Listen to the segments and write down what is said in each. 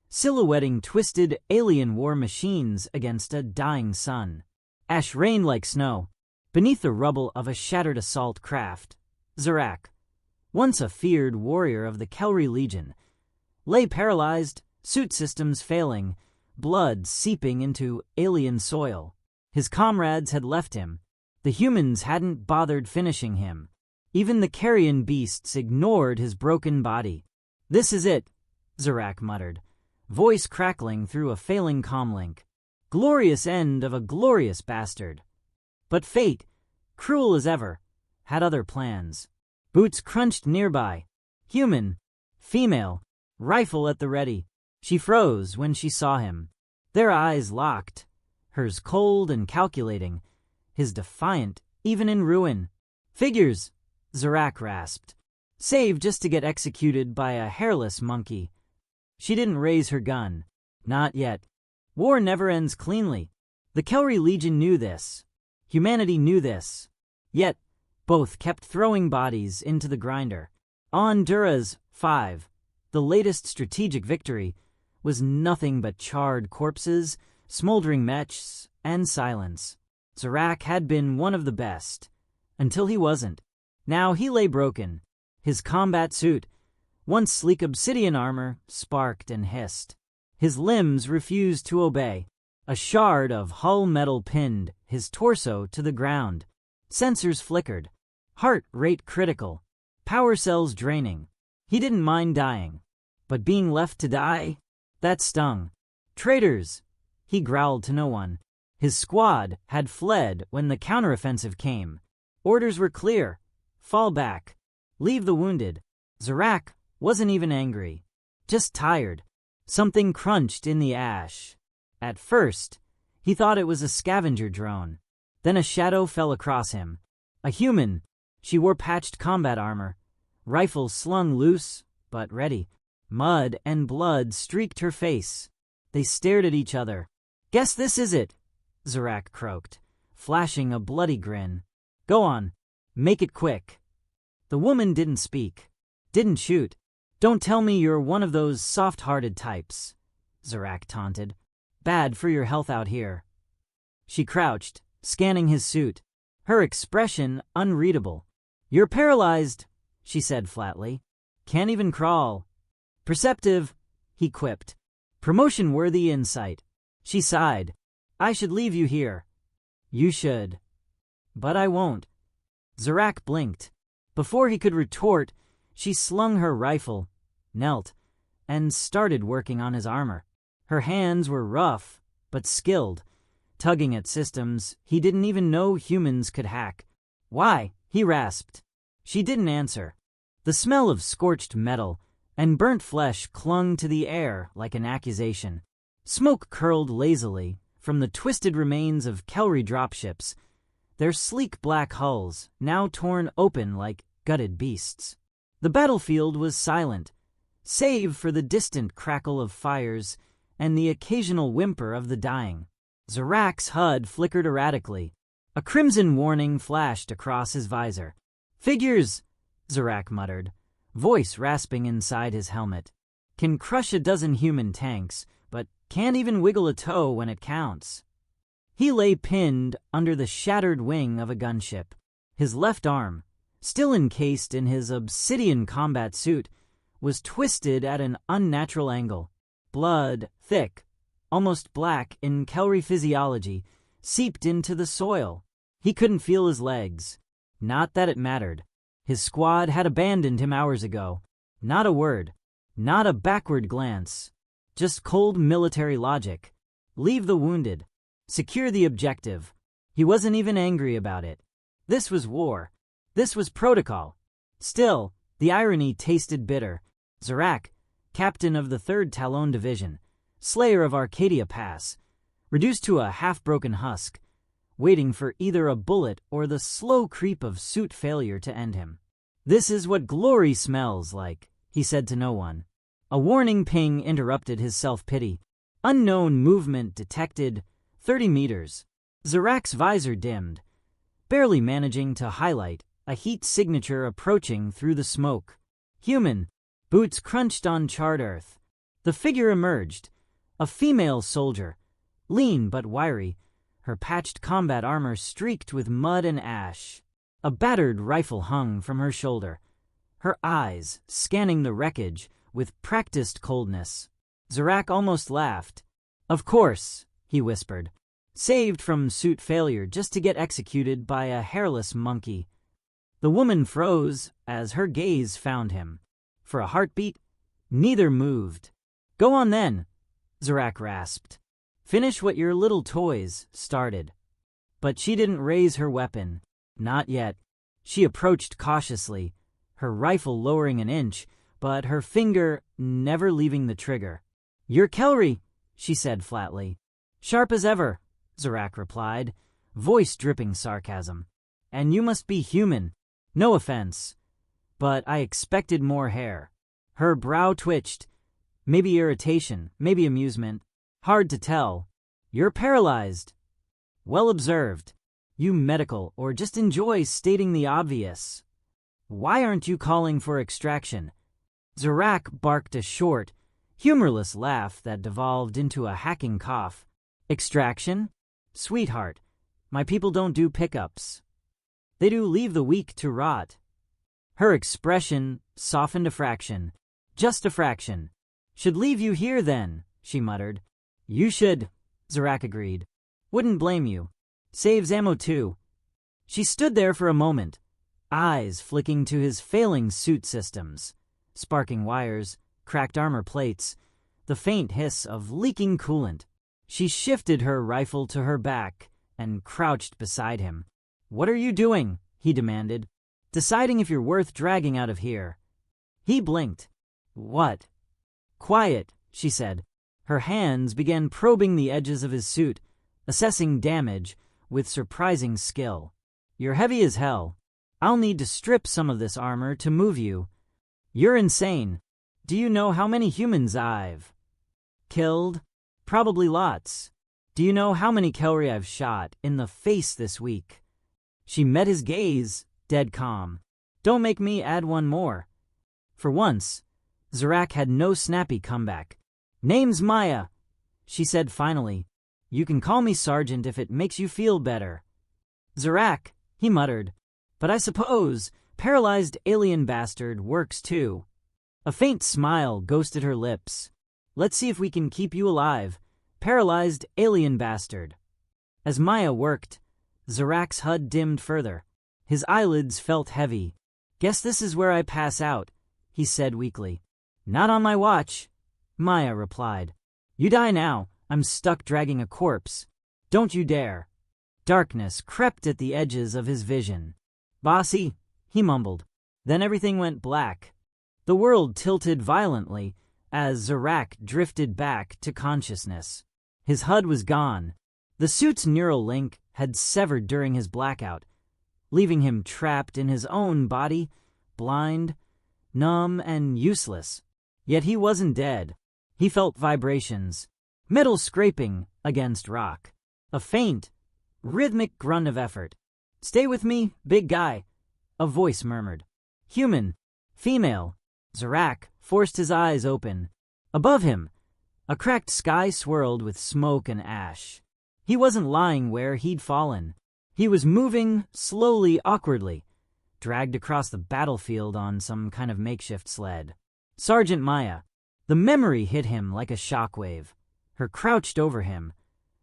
silhouetting twisted alien war machines against a dying sun. Ash rained like snow. Beneath the rubble of a shattered assault craft, Zarak, once a feared warrior of the Kelry Legion, lay paralyzed, suit systems failing, blood seeping into alien soil. His comrades had left him. The humans hadn't bothered finishing him. Even the carrion beasts ignored his broken body. "This is it," Zarak muttered, voice crackling through a failing comlink. "Glorious end of a glorious bastard." But fate, cruel as ever, had other plans. Boots crunched nearby. Human, female, rifle at the ready. She froze when she saw him. Their eyes locked, hers cold and calculating, his defiant, even in ruin. "Figures," Zarak rasped. "Save just to get executed by a hairless monkey." She didn't raise her gun. Not yet. War never ends cleanly. The Kelry Legion knew this. Humanity knew this. Yet, both kept throwing bodies into the grinder. On Dura's 5, the latest strategic victory, was nothing but charred corpses, smoldering mechs, and silence. Zarak had been one of the best, until he wasn't. Now he lay broken. His combat suit, once sleek obsidian armor, sparked and hissed. His limbs refused to obey. A shard of hull metal pinned his torso to the ground. Sensors flickered. Heart rate critical. Power cells draining. He didn't mind dying. But being left to die? That stung. "Traitors!" he growled to no one. His squad had fled when the counteroffensive came. Orders were clear. Fall back. Leave the wounded. Zarak wasn't even angry. Just tired. Something crunched in the ash. At first, he thought it was a scavenger drone. Then a shadow fell across him. A human. She wore patched combat armor. Rifle slung loose, but ready. Mud and blood streaked her face. They stared at each other. "Guess this is it," Zarak croaked, flashing a bloody grin. "Go on. Make it quick." The woman didn't speak. Didn't shoot. "Don't tell me you're one of those soft-hearted types," Zarak taunted. "Bad for your health out here." She crouched, scanning his suit, her expression unreadable. "You're paralyzed," she said flatly. "Can't even crawl." "Perceptive," he quipped. "Promotion-worthy insight." She sighed. "I should leave you here." "You should." "But I won't." Zarak blinked. Before he could retort, she slung her rifle, knelt, and started working on his armor. Her hands were rough, but skilled, tugging at systems he didn't even know humans could hack. "Why?" he rasped. She didn't answer. The smell of scorched metal and burnt flesh clung to the air like an accusation. Smoke curled lazily from the twisted remains of Kelry dropships, their sleek black hulls now torn open like gutted beasts. The battlefield was silent, save for the distant crackle of fires and the occasional whimper of the dying. Zarak's HUD flickered erratically. A crimson warning flashed across his visor. "Figures," Zarak muttered, voice rasping inside his helmet. "Can crush a dozen human tanks, but can't even wiggle a toe when it counts." He lay pinned under the shattered wing of a gunship. His left arm, still encased in his obsidian combat suit, was twisted at an unnatural angle. Blood, thick, almost black in Kelry physiology, seeped into the soil. He couldn't feel his legs. Not that it mattered. His squad had abandoned him hours ago. Not a word. Not a backward glance. Just cold military logic. Leave the wounded. Secure the objective. He wasn't even angry about it. This was war. This was protocol. Still, the irony tasted bitter. Zarak, captain of the 3rd Talon Division, slayer of Arcadia Pass, reduced to a half-broken husk, waiting for either a bullet or the slow creep of suit failure to end him. "This is what glory smells like," he said to no one. A warning ping interrupted his self-pity. Unknown movement detected, 30 meters. Zarak's visor dimmed, barely managing to highlight a heat signature approaching through the smoke. Human. Boots crunched on charred earth. The figure emerged, a female soldier, lean but wiry, her patched combat armor streaked with mud and ash. A battered rifle hung from her shoulder, her eyes scanning the wreckage with practiced coldness. Zarak almost laughed. "Of course," he whispered, "saved from suit failure just to get executed by a hairless monkey." The woman froze as her gaze found him. For a heartbeat, neither moved. "Go on then," Zarak rasped. "Finish what your little toys started." But she didn't raise her weapon. Not yet. She approached cautiously, her rifle lowering an inch, but her finger never leaving the trigger. "You're Kelry," she said flatly. "Sharp as ever," Zarak replied, voice dripping sarcasm. "And you must be human. No offense, but I expected more hair." Her brow twitched. Maybe irritation, maybe amusement. Hard to tell. "You're paralyzed." "Well observed. You medical, or just enjoy stating the obvious. Why aren't you calling for extraction?" Zarak barked a short, humorless laugh that devolved into a hacking cough. "Extraction? Sweetheart, my people don't do pickups. They do leave the weak to rot." Her expression softened a fraction. "Just a fraction. Should leave you here then," she muttered. "You should," Zarak agreed. "Wouldn't blame you. Saves ammo too." She stood there for a moment, eyes flicking to his failing suit systems, sparking wires, cracked armor plates, the faint hiss of leaking coolant. She shifted her rifle to her back and crouched beside him. "What are you doing?" he demanded. "Deciding if you're worth dragging out of here." He blinked. "What?" "Quiet," she said. Her hands began probing the edges of his suit, assessing damage with surprising skill. "You're heavy as hell. I'll need to strip some of this armor to move you." "You're insane. Do you know how many humans I've killed? Probably lots. Do you know how many Kelry I've shot in the face this week?" She met his gaze, dead calm. "Don't make me add one more." For once, Zarak had no snappy comeback. "Name's Maya," she said finally. "You can call me Sergeant if it makes you feel better." "Zarak," he muttered, "but I suppose paralyzed alien bastard works too." A faint smile ghosted her lips. "Let's see if we can keep you alive, paralyzed alien bastard." As Maya worked, Zarak's HUD dimmed further. His eyelids felt heavy. "Guess this is where I pass out," he said weakly. "Not on my watch," Maya replied. "You die now. I'm stuck dragging a corpse. Don't you dare." Darkness crept at the edges of his vision. "Bossy," he mumbled. Then everything went black. The world tilted violently as Zarak drifted back to consciousness. His HUD was gone. The suit's neural link had severed during his blackout, leaving him trapped in his own body, blind, numb, and useless. Yet he wasn't dead. He felt vibrations, metal scraping against rock. A faint, rhythmic grunt of effort. "Stay with me, big guy," a voice murmured. "Human, female." Zarak forced his eyes open. Above him, a cracked sky swirled with smoke and ash. He wasn't lying where he'd fallen. He was moving slowly, awkwardly, dragged across the battlefield on some kind of makeshift sled. Sergeant Maya. The memory hit him like a shockwave. Her crouched over him,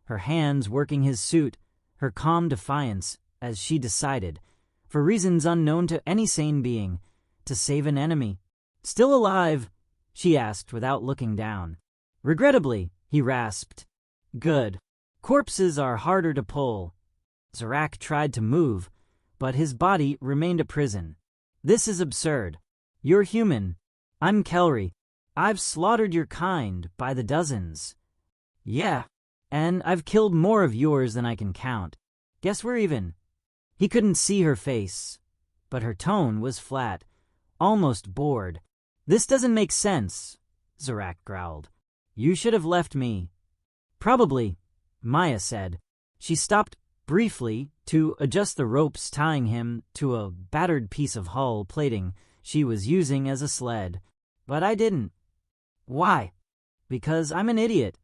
her hands working his suit, her calm defiance as she decided, for reasons unknown to any sane being, to save an enemy. "Still alive?" she asked without looking down. "Regrettably," he rasped. "Good. Corpses are harder to pull." Zarak tried to move, but his body remained a prison. "This is absurd. You're human. I'm Kelry. I've slaughtered your kind by the dozens." "Yeah, and I've killed more of yours than I can count. Guess we're even." He couldn't see her face, but her tone was flat, almost bored. "This doesn't make sense," Zarak growled. "You should have left me." "Probably," Maya said. She stopped briefly to adjust the ropes tying him to a battered piece of hull plating she was using as a sled. "But I didn't." "Why?" Because I'm an idiot.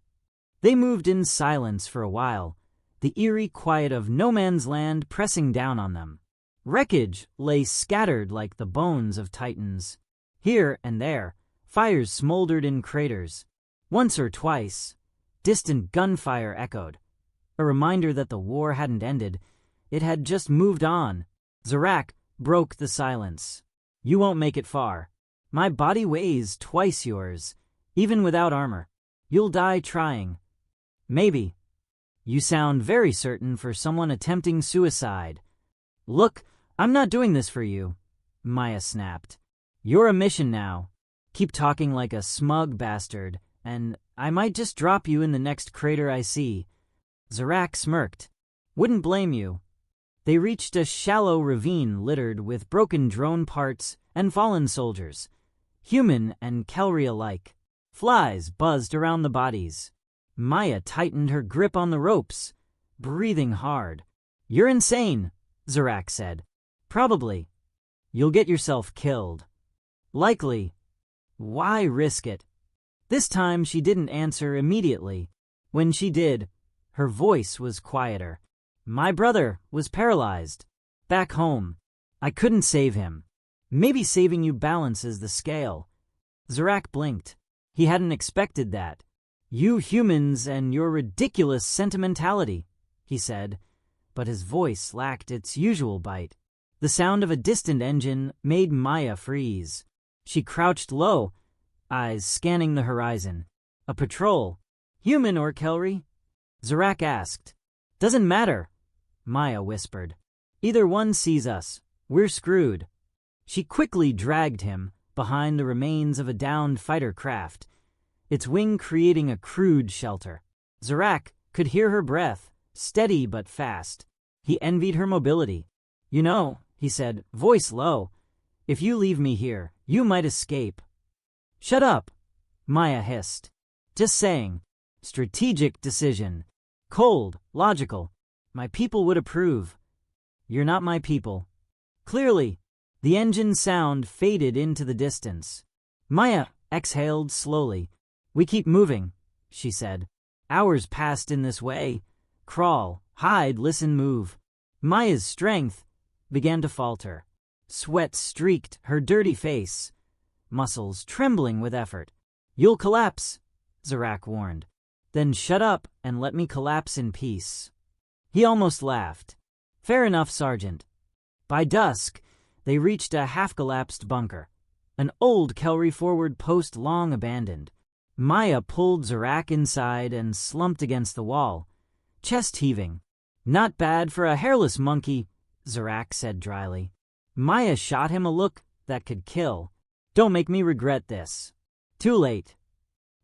They moved in silence for a while, the eerie quiet of no man's land pressing down on them. Wreckage lay scattered like the bones of titans. Here and there, fires smoldered in craters. Once or twice, distant gunfire echoed, a reminder that the war hadn't ended, it had just moved on. Zarak broke the silence. You won't make it far. My body weighs twice yours, even without armor. You'll die trying. Maybe. You sound very certain for someone attempting suicide. Look, I'm not doing this for you, Maya snapped. You're a mission now. Keep talking like a smug bastard, and I might just drop you in the next crater I see. Zarak smirked. Wouldn't blame you. They reached a shallow ravine littered with broken drone parts and fallen soldiers, human and Kelry alike. Flies buzzed around the bodies. Maya tightened her grip on the ropes, breathing hard. You're insane, Zarak said. Probably. You'll get yourself killed. Likely. Why risk it? This time she didn't answer immediately. When she did, her voice was quieter. My brother was paralyzed. Back home. I couldn't save him. Maybe saving you balances the scale. Zarak blinked. He hadn't expected that. You humans and your ridiculous sentimentality, he said, but his voice lacked its usual bite. The sound of a distant engine made Maya freeze. She crouched low, eyes scanning the horizon. A patrol. Human or Kelry? Zarak asked. Doesn't matter, Maya whispered. Either one sees us. We're screwed. She quickly dragged him behind the remains of a downed fighter craft, its wing creating a crude shelter. Zarak could hear her breath, steady but fast. He envied her mobility. You know, he said, voice low, if you leave me here, you might escape. Shut up, Maya hissed. Just saying. Strategic decision. Cold, logical. My people would approve. You're not my people. Clearly. The engine sound faded into the distance. Maya exhaled slowly. We keep moving, she said. Hours passed in this way. Crawl, hide, listen, move. Maya's strength began to falter. Sweat streaked her dirty face, muscles trembling with effort. You'll collapse, Zarak warned. Then shut up and let me collapse in peace. He almost laughed. Fair enough, Sergeant. By dusk, they reached a half-collapsed bunker, an old Kelry forward post long abandoned. Maya pulled Zarak inside and slumped against the wall, chest heaving. Not bad for a hairless monkey, Zarak said dryly. Maya shot him a look that could kill. Don't make me regret this. Too late.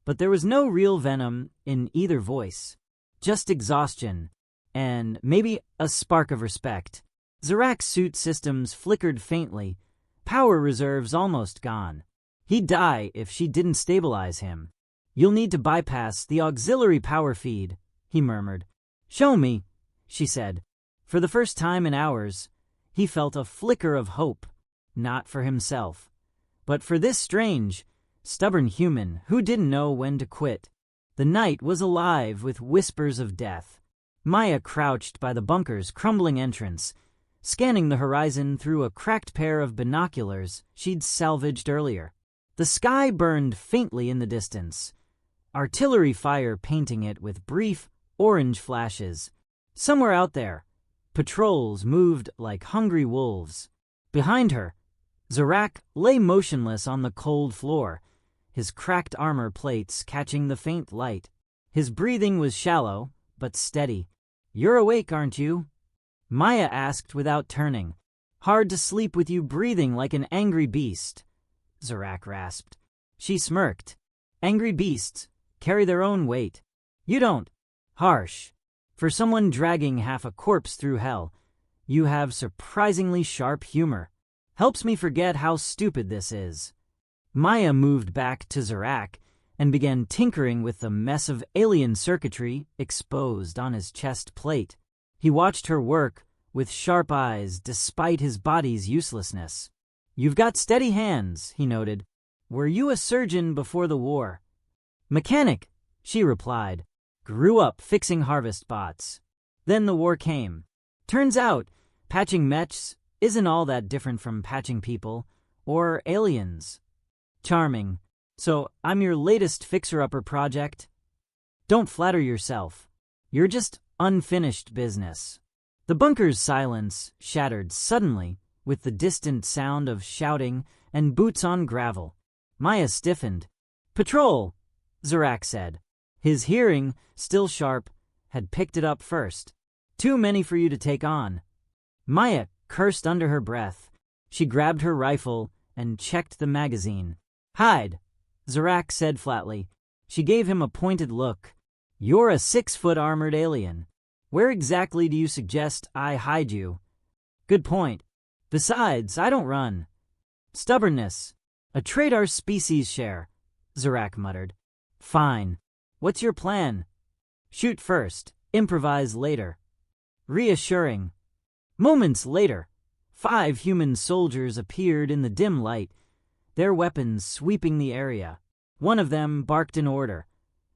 But there was no real venom in either voice, just exhaustion, and maybe a spark of respect. Zarak's suit systems flickered faintly, power reserves almost gone. He'd die if she didn't stabilize him. You'll need to bypass the auxiliary power feed, he murmured. Show me, she said. For the first time in hours, he felt a flicker of hope, not for himself, but for this strange, stubborn human who didn't know when to quit. The night was alive with whispers of death. Maya crouched by the bunker's crumbling entrance, scanning the horizon through a cracked pair of binoculars she'd salvaged earlier. The sky burned faintly in the distance, artillery fire painting it with brief, orange flashes. Somewhere out there, patrols moved like hungry wolves. Behind her, Zarak lay motionless on the cold floor, his cracked armor plates catching the faint light. His breathing was shallow, but steady. You're awake, aren't you? Maya asked without turning. Hard to sleep with you breathing like an angry beast, Zarak rasped. She smirked. Angry beasts carry their own weight. You don't. Harsh. For someone dragging half a corpse through hell, you have surprisingly sharp humor. Helps me forget how stupid this is. Maya moved back to Zarak and began tinkering with the mess of alien circuitry exposed on his chest plate. He watched her work with sharp eyes despite his body's uselessness. You've got steady hands, he noted. Were you a surgeon before the war? Mechanic, she replied. Grew up fixing harvest bots. Then the war came. Turns out, patching mechs isn't all that different from patching people, or aliens. Charming. So, I'm your latest fixer-upper project? Don't flatter yourself. You're just unfinished business. The bunker's silence shattered suddenly with the distant sound of shouting and boots on gravel. Maya stiffened. Patrol, Zarak said. His hearing, still sharp, had picked it up first. Too many for you to take on. Maya cursed under her breath. She grabbed her rifle and checked the magazine. Hide, Zarak said flatly. She gave him a pointed look. You're a 6-foot armored alien. Where exactly do you suggest I hide you? Good point. Besides, I don't run. Stubbornness. A trait our species share, Zarak muttered. Fine. What's your plan? Shoot first, improvise later. Reassuring. Moments later, 5 human soldiers appeared in the dim light, their weapons sweeping the area. One of them barked an order,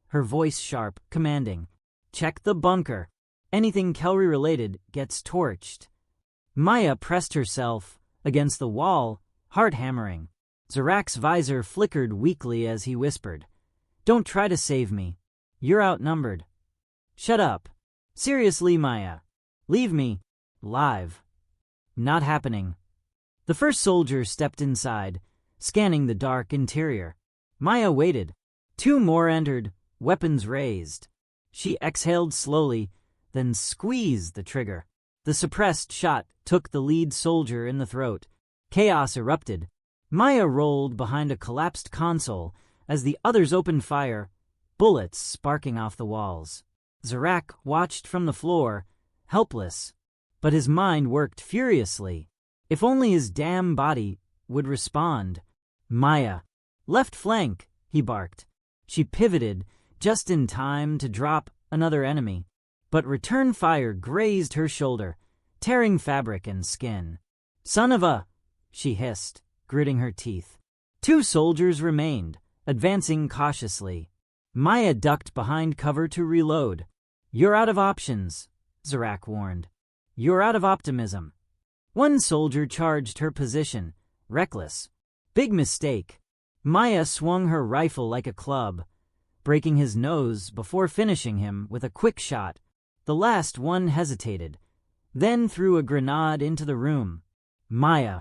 her voice sharp, commanding. Check the bunker. Anything Kelry-related gets torched. Maya pressed herself against the wall, heart hammering. Zarak's visor flickered weakly as he whispered, Don't try to save me. You're outnumbered. Shut up. Seriously, Maya. Leave me. Live. Not happening. The first soldier stepped inside, scanning the dark interior. Maya waited. 2 more entered, weapons raised. She exhaled slowly, then squeezed the trigger. The suppressed shot took the lead soldier in the throat. Chaos erupted. Maya rolled behind a collapsed console as the others opened fire, bullets sparking off the walls. Zarak watched from the floor, helpless, but his mind worked furiously. If only his damn body would respond. Maya. Left flank, he barked. She pivoted just in time to drop another enemy, but return fire grazed her shoulder, tearing fabric and skin. Son of a... she hissed, gritting her teeth. 2 soldiers remained, advancing cautiously. Maya ducked behind cover to reload. You're out of options, Zarak warned. You're out of optimism. 1 soldier charged her position, reckless. Big mistake. Maya swung her rifle like a club, breaking his nose before finishing him with a quick shot. The last one hesitated, then threw a grenade into the room. Maya.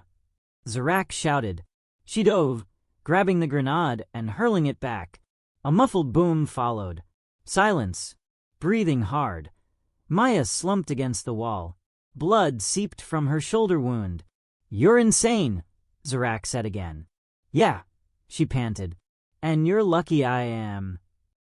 Zarak shouted. She dove, grabbing the grenade and hurling it back. A muffled boom followed. Silence. Breathing hard. Maya slumped against the wall. Blood seeped from her shoulder wound. You're insane, Zarak said again. Yeah, she panted. And you're lucky I am.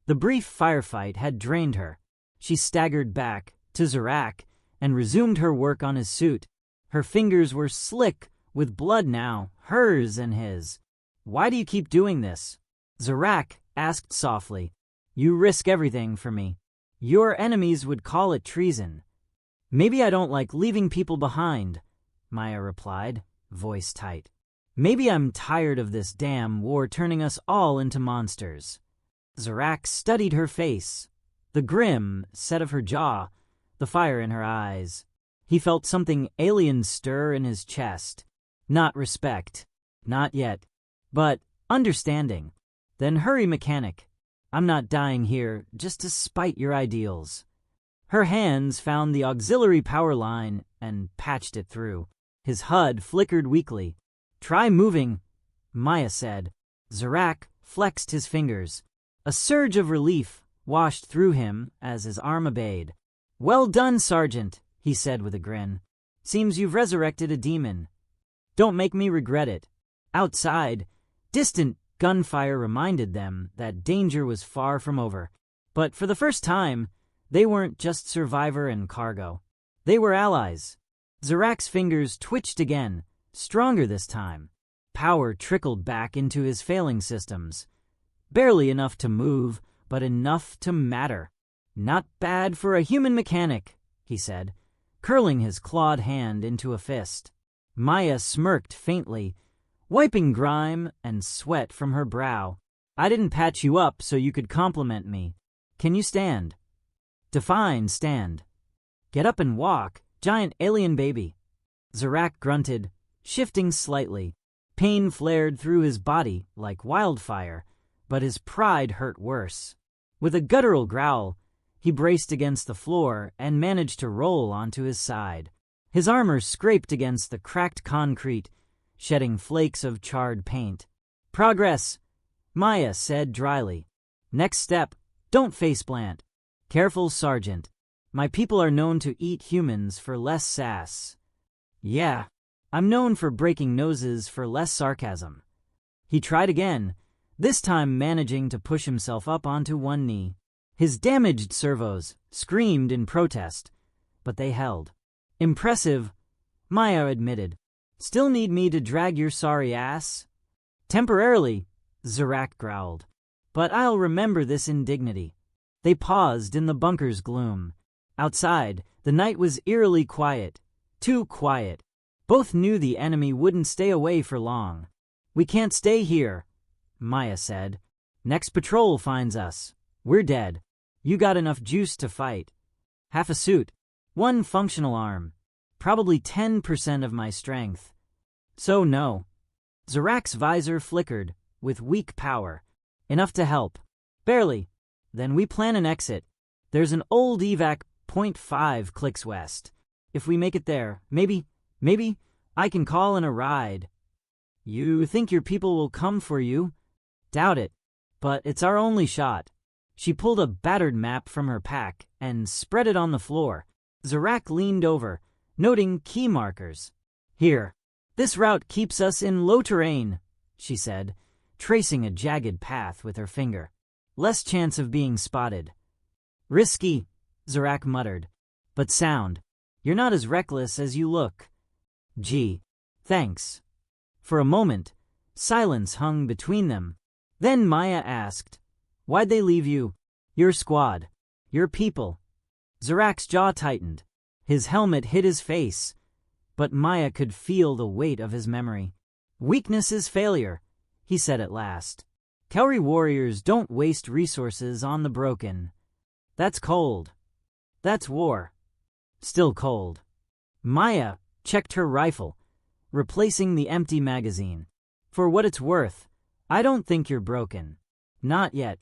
The brief firefight had drained her. She staggered back to Zarak and resumed her work on his suit. Her fingers were slick with blood now, hers and his. Why do you keep doing this? Zarak asked softly. You risk everything for me. Your enemies would call it treason. Maybe I don't like leaving people behind, Maya replied, voice tight. Maybe I'm tired of this damn war turning us all into monsters. Zarak studied her face, the grim set of her jaw, the fire in her eyes. He felt something alien stir in his chest. Not respect. Not yet. But understanding. Then hurry, mechanic. I'm not dying here just to spite your ideals. Her hands found the auxiliary power line and patched it through. His HUD flickered weakly. Try moving, Maya said. Zarak flexed his fingers. A surge of relief washed through him as his arm obeyed. Well done, Sergeant, he said with a grin. Seems you've resurrected a demon. Don't make me regret it. Outside, distant gunfire reminded them that danger was far from over. But for the first time, they weren't just survivor and cargo. They were allies. Zarak's fingers twitched again, stronger this time. Power trickled back into his failing systems. Barely enough to move, but enough to matter. Not bad for a human mechanic, he said, curling his clawed hand into a fist. Maya smirked faintly, wiping grime and sweat from her brow. I didn't patch you up so you could compliment me. Can you stand? Define stand. Get up and walk, giant alien baby. Zarak grunted, shifting slightly. Pain flared through his body like wildfire, but his pride hurt worse. With a guttural growl, he braced against the floor and managed to roll onto his side. His armor scraped against the cracked concrete, shedding flakes of charred paint. Progress, Maya said dryly. Next step, don't faceplant. Careful, Sergeant. My people are known to eat humans for less sass. Yeah, I'm known for breaking noses for less sarcasm. He tried again, this time managing to push himself up onto one knee. His damaged servos screamed in protest, but they held. Impressive, Maya admitted. Still need me to drag your sorry ass? Temporarily, Zarak growled. But I'll remember this indignity. They paused in the bunker's gloom. Outside, the night was eerily quiet. Too quiet. Both knew the enemy wouldn't stay away for long. We can't stay here, Maya said. Next patrol finds us. We're dead. You got enough juice to fight. Half a suit. One functional arm. Probably 10% of my strength. So no. Zarak's visor flickered, with weak power. Enough to help. Barely. Then we plan an exit. There's an old evac .5 clicks west. If we make it there, maybe I can call in a ride. You think your people will come for you? Doubt it. But it's our only shot. She pulled a battered map from her pack and spread it on the floor. Zarak leaned over, noting key markers. Here. This route keeps us in low terrain, she said, tracing a jagged path with her finger. Less chance of being spotted. Risky, Zarak muttered. But sound. You're not as reckless as you look. Gee, thanks. For a moment, silence hung between them. Then Maya asked, Why'd they leave you? Your squad. Your people. Zarak's jaw tightened. His helmet hit his face, but Maya could feel the weight of his memory. Weakness is failure, he said at last. Kauri warriors don't waste resources on the broken. That's cold. That's war. Still cold. Maya checked her rifle, replacing the empty magazine. For what it's worth, I don't think you're broken. Not yet.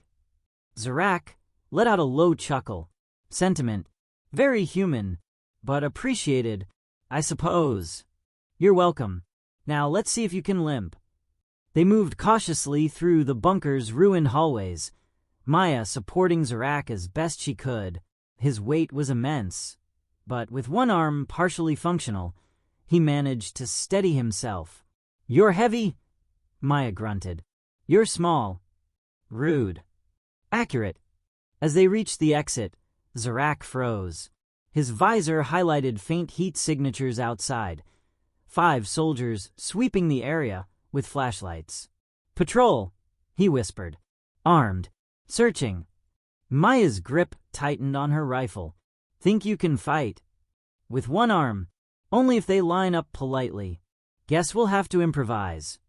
Zarak let out a low chuckle. Sentiment. Very human, but appreciated, I suppose. You're welcome. Now let's see if you can limp. They moved cautiously through the bunker's ruined hallways, Maya supporting Zarak as best she could. His weight was immense, but with one arm partially functional, he managed to steady himself. You're heavy, Maya grunted. You're small. Rude. Accurate. As they reached the exit, Zarak froze. His visor highlighted faint heat signatures outside. 5 soldiers sweeping the area with flashlights. Patrol, he whispered. Armed. Searching. Maya's grip tightened on her rifle. Think you can fight? With one arm. Only if they line up politely. Guess we'll have to improvise.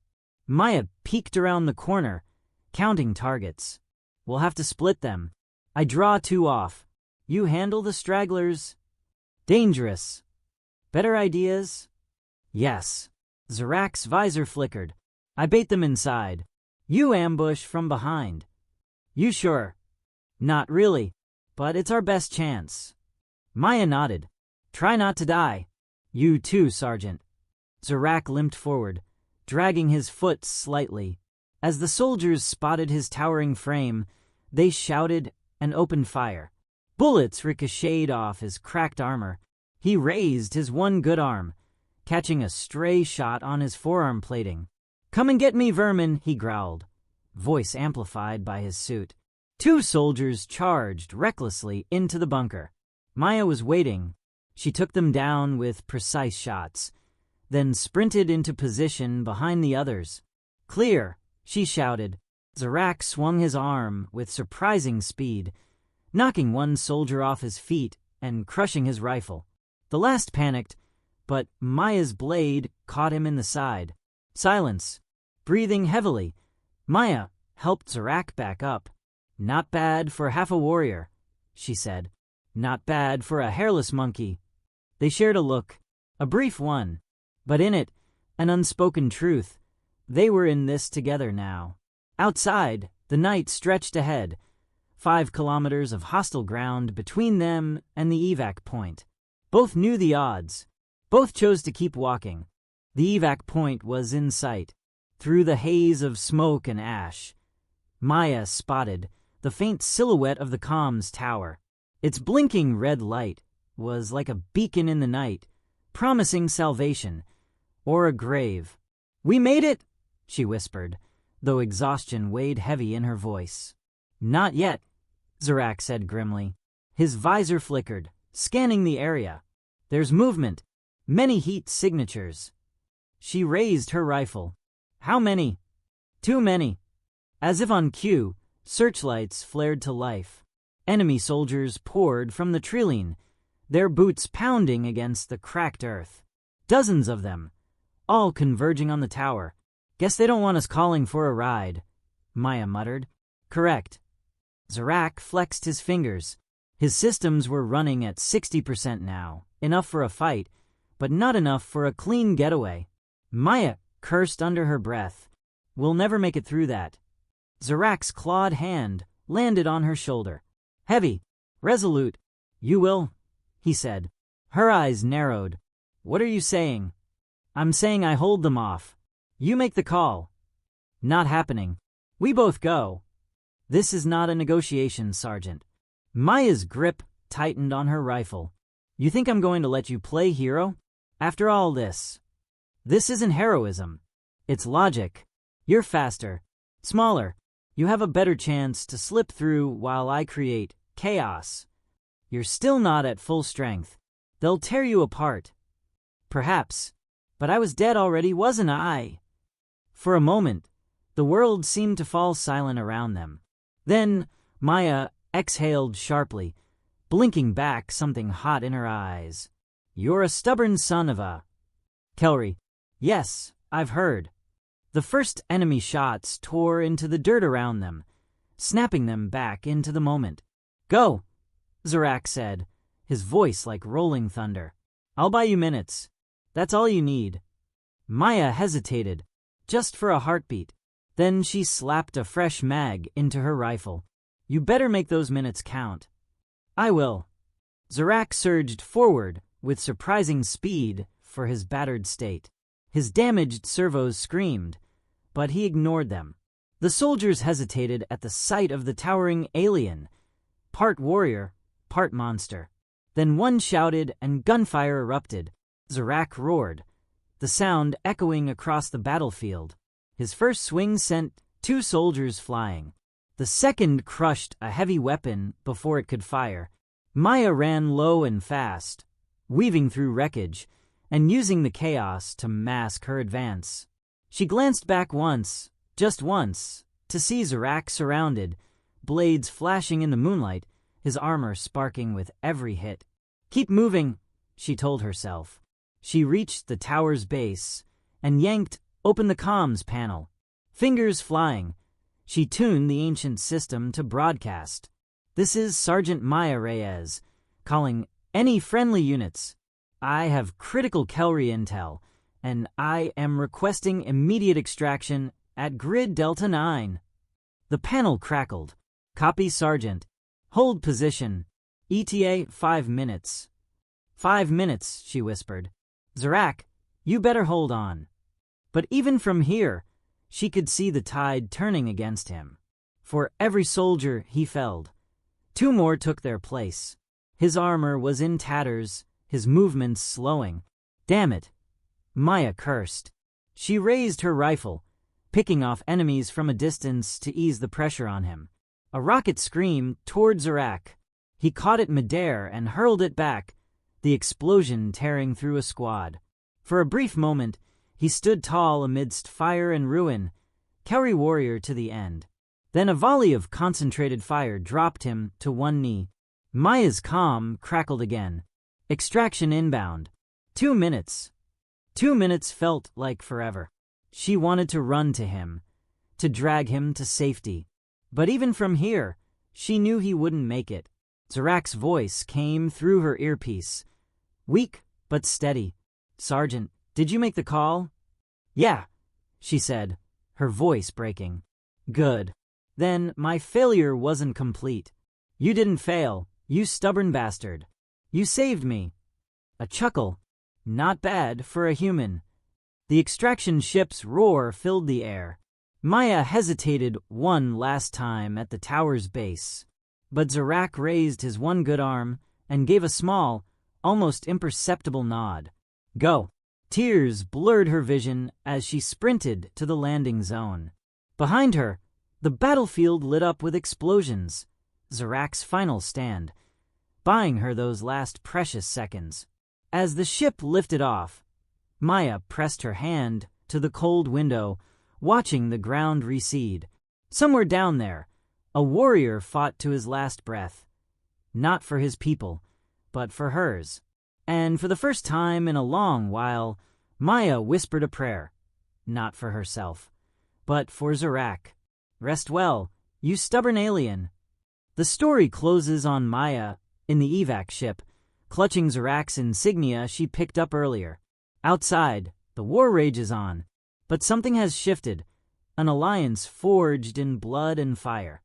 Maya peeked around the corner, counting targets. We'll have to split them. I draw 2 off. You handle the stragglers. Dangerous. Better ideas? Yes. Zarak's visor flickered. I bait them inside. You ambush from behind. You sure? Not really, but it's our best chance. Maya nodded. Try not to die. You too, Sergeant. Zarak limped forward, dragging his foot slightly. As the soldiers spotted his towering frame, they shouted and opened fire. Bullets ricocheted off his cracked armor. He raised his one good arm, catching a stray shot on his forearm plating. Come and get me, vermin, he growled, voice amplified by his suit. 2 soldiers charged recklessly into the bunker. Maya was waiting. She took them down with precise shots, then sprinted into position behind the others. Clear, she shouted. Zarak swung his arm with surprising speed, knocking one soldier off his feet and crushing his rifle. The last panicked, but Maya's blade caught him in the side. Silence. Breathing heavily, Maya helped Zarak back up. "Not bad for half a warrior," she said. "Not bad for a hairless monkey." They shared a look, a brief one, but in it, an unspoken truth. They were in this together now. Outside, the night stretched ahead, 5 kilometers of hostile ground between them and the evac point. Both knew the odds. Both chose to keep walking. The evac point was in sight. Through the haze of smoke and ash, Maya spotted the faint silhouette of the comms tower. Its blinking red light was like a beacon in the night, promising salvation or a grave. "We made it," she whispered, though exhaustion weighed heavy in her voice. "Not yet," Zarak said grimly. His visor flickered, scanning the area. "There's movement, many heat signatures." She raised her rifle. "How many?" "Too many." As if on cue, searchlights flared to life. Enemy soldiers poured from the trilene, their boots pounding against the cracked earth. Dozens of them, all converging on the tower. "Guess they don't want us calling for a ride," Maya muttered. "Correct." Zarak flexed his fingers. His systems were running at 60% now, enough for a fight, but not enough for a clean getaway. Maya cursed under her breath. "We'll never make it through that." Zarak's clawed hand landed on her shoulder. Heavy, resolute. "You will," he said. Her eyes narrowed. "What are you saying?" "I'm saying I hold them off. You make the call." "Not happening. We both go." "This is not a negotiation, Sergeant." Maya's grip tightened on her rifle. "You think I'm going to let you play hero? After all this? This isn't heroism. It's logic. You're faster, smaller. You have a better chance to slip through while I create chaos. You're still not at full strength. They'll tear you apart." "Perhaps. But I was dead already, wasn't I?" For a moment, the world seemed to fall silent around them. Then Maya exhaled sharply, blinking back something hot in her eyes. "You're a stubborn son of a..." "Kelry." "Yes, I've heard." The first enemy shots tore into the dirt around them, snapping them back into the moment. "Go," Zarak said, his voice like rolling thunder. "I'll buy you minutes. That's all you need." Maya hesitated, just for a heartbeat. Then she slapped a fresh mag into her rifle. "You better make those minutes count." "I will." Zarak surged forward with surprising speed for his battered state. His damaged servos screamed, but he ignored them. The soldiers hesitated at the sight of the towering alien, part warrior, part monster. Then one shouted and gunfire erupted. Zarak roared, the sound echoing across the battlefield. His first swing sent 2 soldiers flying. The second crushed a heavy weapon before it could fire. Maya ran low and fast, weaving through wreckage and using the chaos to mask her advance. She glanced back once, just once, to see Zarak surrounded, blades flashing in the moonlight, his armor sparking with every hit. "Keep moving," she told herself. She reached the tower's base and yanked open the comms panel. Fingers flying, she tuned the ancient system to broadcast. "This is Sergeant Maya Reyes, calling any friendly units. I have critical Kelry intel, and I am requesting immediate extraction at Grid Delta 9. The panel crackled. "Copy, Sergeant. Hold position. ETA 5 minutes. 5 minutes, she whispered. "Zarak, you better hold on." But even from here, she could see the tide turning against him. For every soldier he felled, 2 more took their place. His armor was in tatters, his movements slowing. Damn it, Maya cursed. She raised her rifle, picking off enemies from a distance to ease the pressure on him. A rocket screamed toward Zarak. He caught it midair and hurled it back, the explosion tearing through a squad. For a brief moment, he stood tall amidst fire and ruin, Kelry warrior to the end. Then a volley of concentrated fire dropped him to one knee. Maya's comm crackled again. Extraction inbound. 2 minutes. 2 minutes felt like forever. She wanted to run to him, to drag him to safety. But even from here, she knew he wouldn't make it. Zarak's voice came through her earpiece. Weak, but steady. "Sergeant, did you make the call?" "Yeah," she said, her voice breaking. "Good. Then my failure wasn't complete. You didn't fail, you stubborn bastard. You saved me." A chuckle. Not bad for a human. The extraction ship's roar filled the air. Maya hesitated one last time at the tower's base, but Zarak raised his one good arm and gave a small, almost imperceptible nod. "Go." Tears blurred her vision as she sprinted to the landing zone. Behind her, the battlefield lit up with explosions. Zarak's final stand, buying her those last precious seconds. As the ship lifted off, Maya pressed her hand to the cold window, watching the ground recede. Somewhere down there, a warrior fought to his last breath. Not for his people, but for hers. And for the first time in a long while, Maya whispered a prayer. Not for herself, but for Zarak. "Rest well, you stubborn alien." The story closes on Maya in the evac ship, clutching Zarak's insignia she picked up earlier. Outside, the war rages on, but something has shifted, an alliance forged in blood and fire.